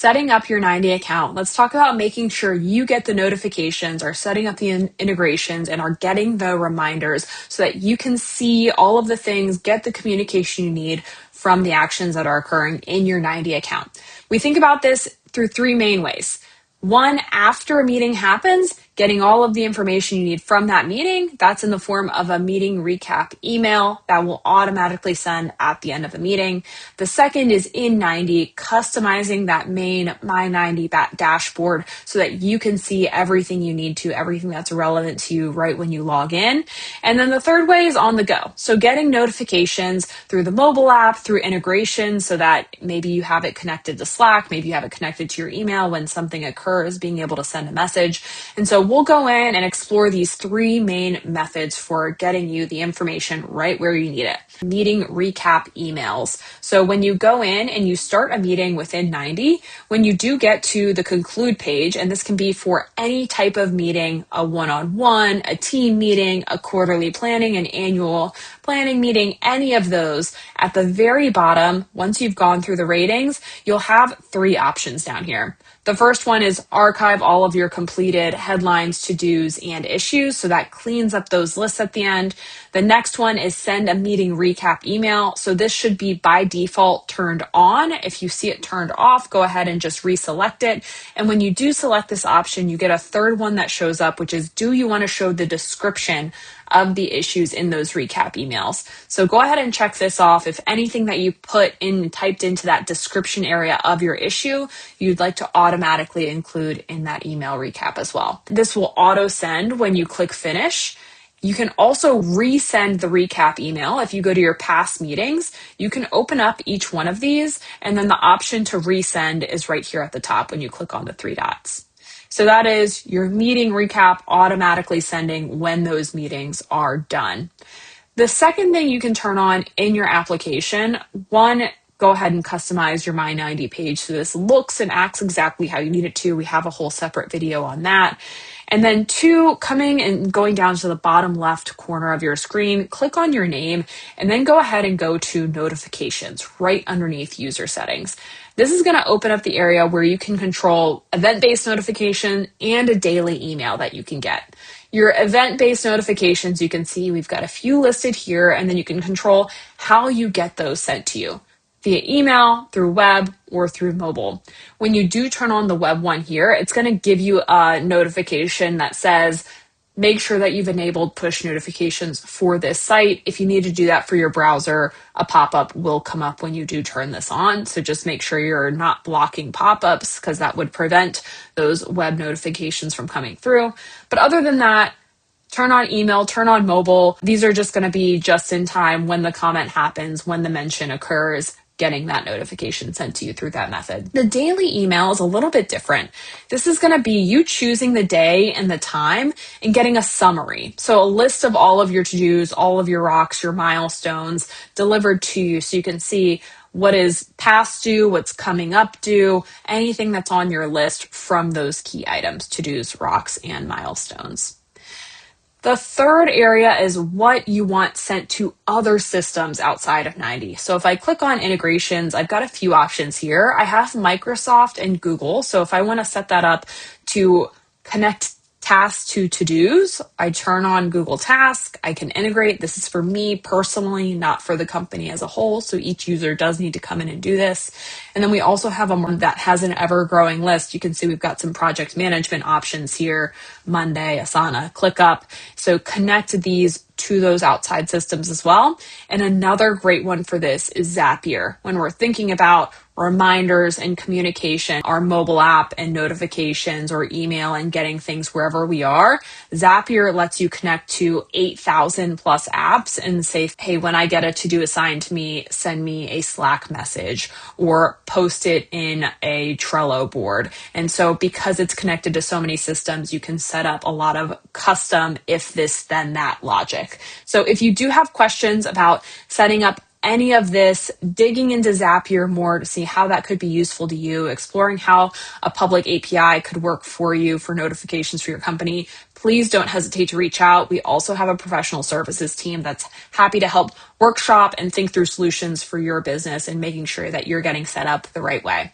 setting up your 90 account, let's talk about making sure you get the notifications, are setting up the integrations, and are getting the reminders so that you can see all of the things, get the communication you need from the actions that are occurring in your 90 account. We think about this through three main ways. One, after a meeting happens, getting all of the information you need from that meeting. That's in the form of a meeting recap email that will automatically send at the end of the meeting. The second is in 90, customizing that main My 90 dashboard so that you can see everything you need to, everything that's relevant to you right when you log in. And then the third way is on the go. So getting notifications through the mobile app, through integration, so that maybe you have it connected to Slack, maybe you have it connected to your email when something occurs, being able to send a message. And so we'll go in and explore these three main methods for getting you the information right where you need it. Meeting recap emails. So when you go in and you start a meeting within 90, when you do get to the conclude page, and this can be for any type of meeting, a one-on-one, a team meeting, a quarterly planning, an annual planning meeting, any of those, at the very bottom, once you've gone through the ratings, you'll have three options down here. The first one is archive all of your completed headlines, to-dos, and issues. So that cleans up those lists at the end. The next one is send a meeting recap email. So this should be by default turned on. If you see it turned off, go ahead and just reselect it. And when you do select this option, you get a third one that shows up, which is, do you want to show the description of the issues in those recap emails? So go ahead and check this off. If anything that you typed into that description area of your issue, you'd like to automatically include in that email recap as well. This will auto send when you click finish. You can also resend the recap email. If you go to your past meetings, you can open up each one of these, and then the option to resend is right here at the top when you click on the three dots. So that is your meeting recap automatically sending when those meetings are done. The second thing you can turn on in your application, one, go ahead and customize your My 90 page so this looks and acts exactly how you need it to. We have a whole separate video on that. And then two, coming and going down to the bottom left corner of your screen, click on your name, and then go ahead and go to notifications right underneath user settings. This is going to open up the area where you can control event-based notification and a daily email that you can get. Your event-based notifications, you can see we've got a few listed here, and then you can control how you get those sent to you via email, through web, or through mobile. When you do turn on the web one here, it's going to give you a notification that says, make sure that you've enabled push notifications for this site. If you need to do that for your browser, a pop-up will come up when you do turn this on. So just make sure you're not blocking pop-ups, because that would prevent those web notifications from coming through. But other than that, turn on email, turn on mobile. These are just going to be just in time when the comment happens, when the mention occurs, getting that notification sent to you through that method. The daily email is a little bit different. This is going to be you choosing the day and the time and getting a summary. So a list of all of your to-dos, all of your rocks, your milestones delivered to you so you can see what is past due, what's coming up due, anything that's on your list from those key items, to-dos, rocks, and milestones. The third area is what you want sent to other systems outside of 90. So if I click on integrations, I've got a few options here. I have Microsoft and Google. So if I want to set that up to connect tasks to to-dos, I turn on Google Task. I can integrate. This is for me personally, not for the company as a whole. So each user does need to come in and do this. And then we also have one that has an ever-growing list. You can see we've got some project management options here, Monday, Asana, ClickUp. So connect these to those outside systems as well. And another great one for this is Zapier. When we're thinking about reminders and communication, our mobile app and notifications or email and getting things wherever we are, Zapier lets you connect to 8,000 plus apps and say, hey, when I get a to-do assigned to me, send me a Slack message or post it in a Trello board. And so because it's connected to so many systems, you can set up a lot of custom if this, then that logic. So if you do have questions about setting up any of this, digging into Zapier more to see how that could be useful to you, exploring how a public API could work for you for notifications for your company, please don't hesitate to reach out. We also have a professional services team that's happy to help workshop and think through solutions for your business and making sure that you're getting set up the right way.